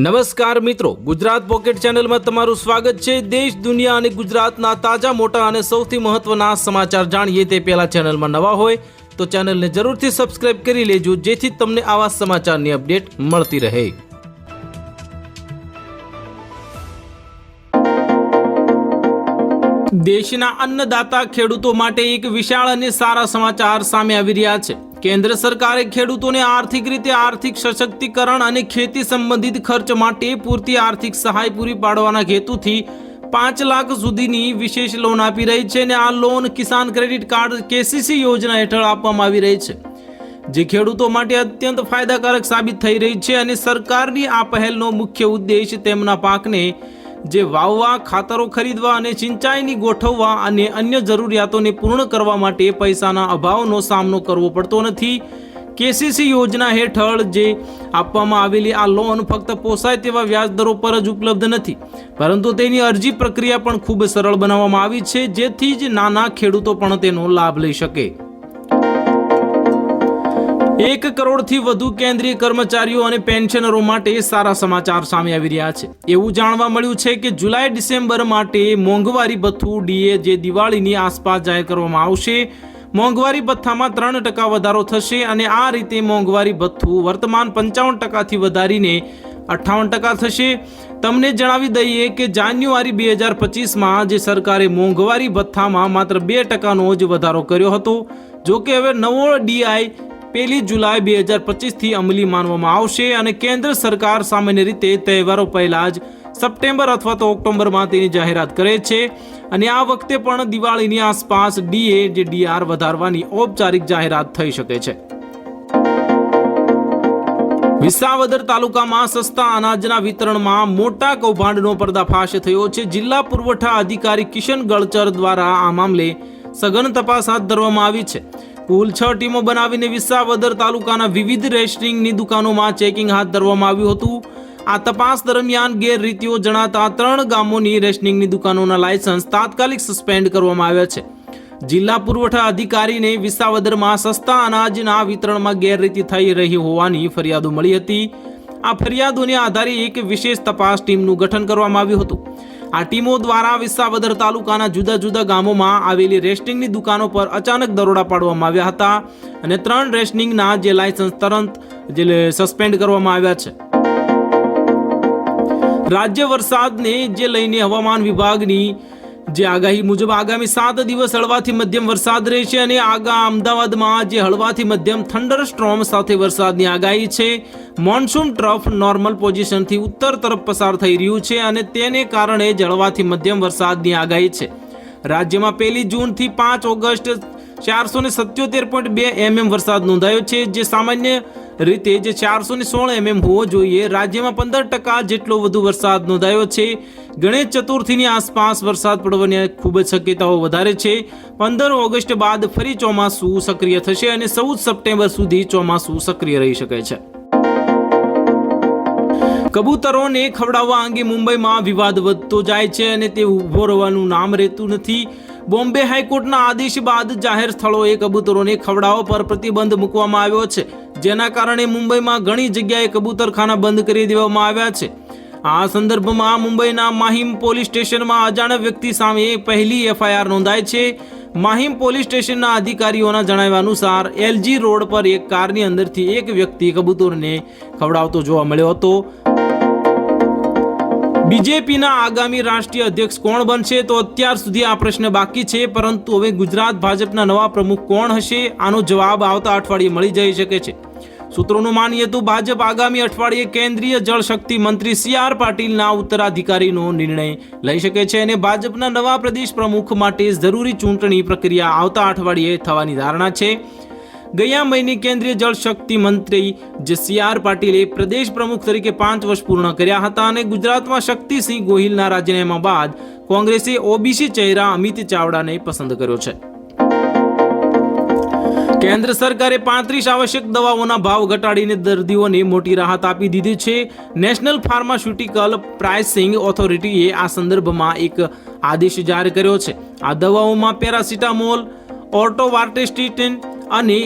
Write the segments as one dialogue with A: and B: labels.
A: નમસ્કાર મિત્રો, ગુજરાત પોકેટ ચેનલમાં તમારું સ્વાગત છે। દેશ દુનિયા અને ગુજરાતના તાજા મોટા અને સૌથી મહત્વના સમાચાર જાણીએ તે પહેલા ચેનલમાં નવા હોય તો ચેનલને જરૂરથી સબસ્ક્રાઇબ કરી લેજો, જેથી તમને આવા સમાચારની અપડેટ મળતી રહે। દેશના અન્નદાતા ખેડૂતો માટે એક વિશાળ અને સારા સમાચાર સામે આવી રહ્યા છે। કેન્દ્ર સરકારે ખેડૂતોને આર્થિક રીતે આર્થિક સશક્તિકરણ અને ખેતી સંબંધિત ખર્ચ માટે પૂરતી આર્થિક સહાય પૂરી પાડવાના હેતુથી 5 લાખ સુધીની વિશેષ લોન આપી રહી છે અને આ લોન કિસાન ક્રેડિટ કાર્ડ KCC યોજના હેઠળ આપવામાં આવી રહી છે, જે ખેડૂતો માટે અત્યંત ફાયદાકારક સાબિત થઈ રહી છે। અને સરકારની આ પહેલનો મુખ્ય ઉદ્દેશ તેમના પાકને જે વાવવા, ખાતરો ખરીદવા અને સિંચાઈની ગોઠવવા અને અન્ય જરૂરિયાતોને પૂર્ણ કરવા માટે પૈસાના અભાવનો સામનો કરવો પડતો નથી। KCC યોજના હેઠળ જે આપવામાં આવેલી આ લોન ફક્ત પોસાય તેવા વ્યાજ દરો પર જ ઉપલબ્ધ નથી, પરંતુ તેની અરજી પ્રક્રિયા પણ ખૂબ સરળ બનાવવામાં આવી છે, જેથી જ નાના ખેડૂતો પણ તેનો લાભ લઈ શકે। 1 કરોડથી વધુ કેન્દ્રીય કર્મચારીઓ અને પેન્શનરો માટે સારા સમાચાર સામે આવી રહ્યા છે। એવું જાણવા મળ્યું છે કે જુલાઈ-ડિસેમ્બર માટે મોંઘવારી ભથ્થું DA જે દિવાળીની આસપાસ જાહેર કરવામાં આવશે। મોંઘવારી ભથ્થામાં 3% વધારો થશે અને આ રીતે મોંઘવારી ભથ્થું વર્તમાન 55%થી વધારીને 58% થશે। તમને જણાવી દઈએ કે જાન્યુઆરી 2025માં જે સરકારે મોંઘવારી ભથ્થામાં માત્ર 2%નો જ વધારો કર્યો હતો। જો કે હવે નવો DI 1 જુલાઈ 2025થી અમલી માનવામાં આવશે અને કેન્દ્ર સરકાર સામાન્ય રીતે તહેવારો પહેલા જ સપ્ટેમ્બર અથવા તો ઓક્ટોબરમાં તેની જાહેરાત કરે છે અને આ વખતે પણ દિવાળીની આસપાસ DA જે DR વધારવાની ઔપચારિક જાહેરાત થઈ શકે છે। વિસાવદર તાલુકામાં સસ્તા અનાજના વિતરણમાં મોટા કૌભાંડનો પર્દાફાશ થયો છે। જિલ્લા પુરવઠા અધિકારી કિશન ગળચર દ્વારા આ મામલે સઘન તપાસ હાથ ધરવામાં આવી છે। કુલ 6 ટીમો બનાવીને વિસાવદર તાલુકાના વિવિધ રેશનિંગની દુકાનોમાં ચેકિંગ હાથ ધરવામાં આવ્યું હતું। આ તપાસ દરમિયાન ગેરરીતિઓ જણાતા 3 ગામોની રેશનિંગની દુકાનોના લાયસન્સ તાત્કાલિક સસ્પેન્ડ કરવામાં આવ્યા છે। જિલ્લા પુરવઠા અધિકારીને વિસાવદરમાં સસ્તા અનાજના વિતરણમાં ગેરરીતિ થઈ રહી હોવાની ફરિયાદો મળી હતી। આ ફરિયાદોને આધારે એક વિશેષ તપાસ ટીમનું ગઠન કરવામાં આવ્યું હતું। આ ટીમો દ્વારા વિસાવદર તાલુકાના જુદા જુદા ગામોમાં આવેલી રેશનિંગની દુકાનો પર અચાનક દરોડા પાડવામાં આવ્યા હતા અને 3 રેશનિંગના જે લાયસન્સ તરત સસ્પેન્ડ કરવામાં આવ્યા છે। રાજ્ય વરસાદને જે લઈને હવામાન વિભાગની જે આગાહી મુજબ આગામી 7 દિવસ હળવાથી મધ્યમ વરસાદ રહેશે અને અમદાવાદમાં જે હળવાથી મધ્યમ થંડર સ્ટ્રોમ સાથે વરસાદની આગાહી છે। મોન્સૂન ટ્રફ નોર્મલ પોઝિશનથી ઉત્તર તરફ પસાર થઈ રહ્યું છે અને તેને કારણે જ હળવાથી મધ્યમ વરસાદની આગાહી છે। રાજ્યમાં 1 જૂનથી 5 ઓગસ્ટ 477.2 mm વરસાદ નોંધાયો છે, જે સામાન્ય રીતે જે 416 mm હોવો જોઈએ। રાજ્યમાં 15% જેટલો વધુ વરસાદ નોંધાયો છે। ગણેશ ચતુર્થીની આસપાસ વરસાદ પડવાની ખૂબ જ શક્યતાઓ વધારે છે। 15 ઓગસ્ટ બાદ ફરી ચોમાસું સક્રિય થશે અને 14 સપ્ટેમ્બર સુધી ચોમાસું સક્રિય રહી શકે છે। કબૂતરોને ખવડાવવા અંગે મુંબઈમાં વિવાદ વધતો જાય છે અને તે ઊભો રહેવાનું નામ રહેતું નથી। બોમ્બે હાઈકોર્ટના આદેશ બાદ જાહેર સ્થળોએ કબૂતરોને ખવડાવવા પર પ્રતિબંધ મૂકવામાં આવ્યો છે, જેના કારણે મુંબઈમાં ઘણી જગ્યાએ કબૂતરખાના બંધ કરી દેવામાં આવ્યા છે। આ સંદર્ભમાં મુંબઈના માહિમ પોલીસ સ્ટેશનમાં અજાણ્યા વ્યક્તિ સામે પહેલી FIR નોંધાઈ છે। માહિમ પોલીસ સ્ટેશનના અધિકારીઓના જણાવ્યા અનુસાર LG રોડ પર એક કારની અંદરથી એક વ્યક્તિ કબૂતરને ખવડાવતો જોવા મળ્યો હતો। બીજેપીના આગામી રાષ્ટ્રીય અધ્યક્ષ કોણ બનશે તો અત્યાર સુધી આ પ્રશ્ન બાકી છે, પરંતુ હવે ગુજરાત ભાજપના નવા પ્રમુખ કોણ હશે આનો જવાબ આવતા અઠવાડિયે મળી જઈ શકે છે। સૂત્રોનું માનીએ તો ભાજપ આગામી અઠવાડિયે કેન્દ્રીય જળશક્તિ મંત્રી CR પાટીલના ઉત્તરાધિકારીનો નિર્ણય લઈ શકે છે અને ભાજપના નવા પ્રદેશ પ્રમુખ માટે જરૂરી ચૂંટણી પ્રક્રિયા આવતા અઠવાડિયે થવાની ધારણા છે। ગયા મહિને કેન્દ્રીય જળશક્તિ મંત્રી જે CR પાટીલે પ્રદેશ પ્રમુખ તરીકે 5 વર્ષ પૂર્ણ કર્યા હતા અને ગુજરાતમાં શક્તિસિંહ ગોહિલના રાજીનામા બાદ કોંગ્રેસે OBC ચહેરા અમિત ચાવડાને પસંદ કર્યો છે। કેન્દ્ર સરકારે 35 આવશ્યક દવાઓના ભાવ ઘટાડીને દર્દીઓને મોટી રાહત આપી દીધી છે। નેશનલ ફાર્માસ્યુટિકલ પ્રાઇસિંગ ઓથોરિટીએ આ સંદર્ભમાં એક આદેશ જાહેર કર્યો છે। આ દવાઓમાં પેરાસિટામોલ, ઓર્ટોવાર્ટેસ્ટિન અને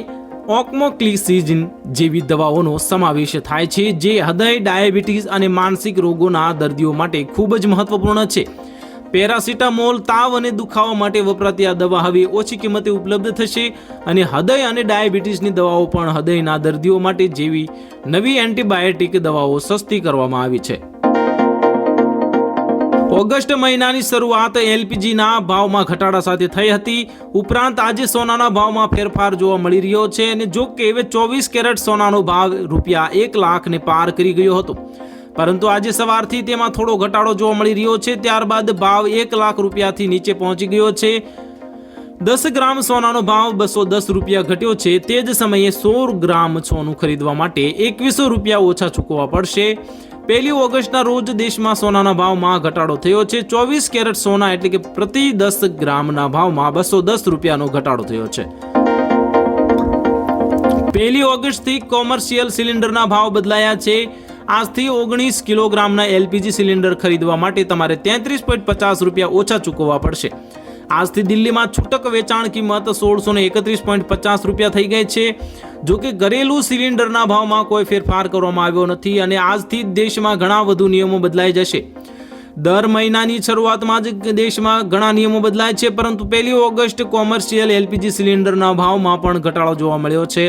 A: ઓક્મોક્લિસિન જેવી દવાઓનો સમાવેશ થાય છે, જે હૃદય, ડાયાબિટીસ અને માનસિક રોગોના દર્દીઓ માટે ખૂબ જ મહત્વપૂર્ણ છે. પેરાસિટામોલ, તાવ અને દુખાવા માટે વપરાતી આ દવા હવે ઓછી કિંમતે ઉપલબ્ધ થશે અને હૃદય અને ડાયાબિટીસની દવાઓ પણ હૃદયના દર્દીઓ માટે જેવી નવી એન્ટીબાયોટિક દવાઓ સસ્તી કરવામાં આવી છે. ઓગસ્ટ મહિનાની શરૂઆત એલપીજીના ભાવમાં ઘટાડા સાથે થઈ હતી. ઉપરાંત આજે સોનાના ભાવમાં ફેરફાર જોવા મળી રહ્યો છે અને જો કે હવે 24 કેરેટ સોનાનો ભાવ ₹1 લાખને પાર કરી ગયો હતો, પરંતુ આજે સવારથી તેમાં થોડો ઘટાડો જોવા મળી રહ્યો છે. ત્યારબાદ ભાવ ₹1 લાખથી નીચે પહોંચી ગયો છે. 10 ગ્રામ સોનાનો ભાવ ₹210 ઘટ્યો છે. તે જ સમયે 100 ગ્રામ સોનું ખરીદવા માટે ₹2100 ઓછા ચૂકવવા પડશે. 1 ઓગસ્ટના રોજ દેશમાં સોનાના ભાવમાં ઘટાડો થયો છે. 24 કેરેટ સોના એટલે કે પ્રતિ 10 ગ્રામના ભાવમાં ₹210નો ઘટાડો થયો છે. 1 ઓગસ્ટથી કોમર્શિયલ સિલિન્ડરના ભાવ બદલાયા છે. આજથી 19 કિલોગ્રામના એલપીજી સિલિન્ડર ખરીદવા માટે તમારે ₹33.50 ઓછા ચૂકવવા પડશે. આજથી દિલ્હીમાં છૂટક વેચાણ કિંમત ₹1631.50 થઈ ગઈ છે. જો કે ઘરેલું સિલિન્ડરના ભાવમાં કોઈ ફેરફાર કરવામાં આવ્યો નથી અને આજથી દેશમાં ઘણા વધુ નિયમો બદલાઈ જશે. દર મહિનાની શરૂઆતમાં જ દેશમાં ઘણા નિયમો બદલાય છે, પરંતુ 1 ઓગસ્ટ કોમર્શિયલ એલપીજી સિલિન્ડરના ભાવમાં પણ ઘટાડો જોવા મળ્યો છે.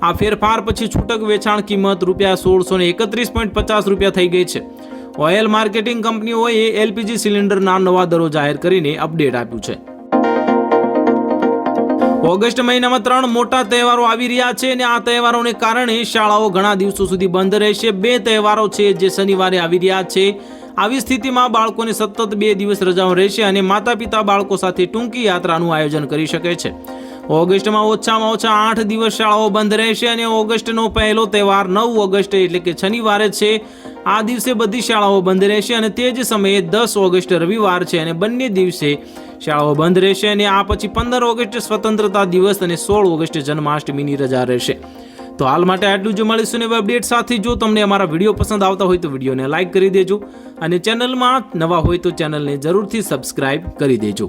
A: આ ફેરફાર પછી છૂટક વેચાણ કિંમત ₹1631.50 થઈ ગઈ છે. ઓઇલ માર્કેટિંગ કંપનીઓએ એલપીજી સિલિન્ડરના નવા દરો જાહેર કરીને અપડેટ આપ્યું છે. ઓગસ્ટ મહિનામાં 3 મોટા તહેવારો આવી રહ્યા છે અને આ તહેવારોને કારણે શાળાઓ ઘણા દિવસો સુધી બંધ રહેશે. 2 તહેવારો છે જે શનિવારે આવી રહ્યા છે. આવી સ્થિતિમાં બાળકોને સતત 2 દિવસ રજાઓ રહેશે અને માતા પિતા બાળકો સાથે ટૂંકી યાત્રાનું આયોજન કરી શકે છે. ઓગસ્ટમાં ઓછામાં ઓછા 8 દિવસ શાળાઓ બંધ રહેશે અને ઓગસ્ટનો પહેલો તહેવાર 9 ઓગસ્ટ એટલે કે શનિવારે છે. આ દિવસે બધી શાળાઓ બંધ રહેશે અને તે જ સમયે 10 ઓગસ્ટ રવિવાર છે અને બંને દિવસે શાળાઓ બંધ રહેશે અને આ પછી 15 ઓગસ્ટ સ્વતંત્રતા દિવસ અને 16 ઓગસ્ટ જન્માષ્ટમીની રજા રહેશે. તો હાલ માટે આટલું જ. મળીશું નવા અપડેટ સાથે. જો તમને અમારા વિડીયો પસંદ આવતા હોય તો વિડીયોને લાઇક કરી દેજો અને ચેનલમાં નવા હોય તો ચેનલને જરૂરથી સબસ્ક્રાઇબ કરી દેજો.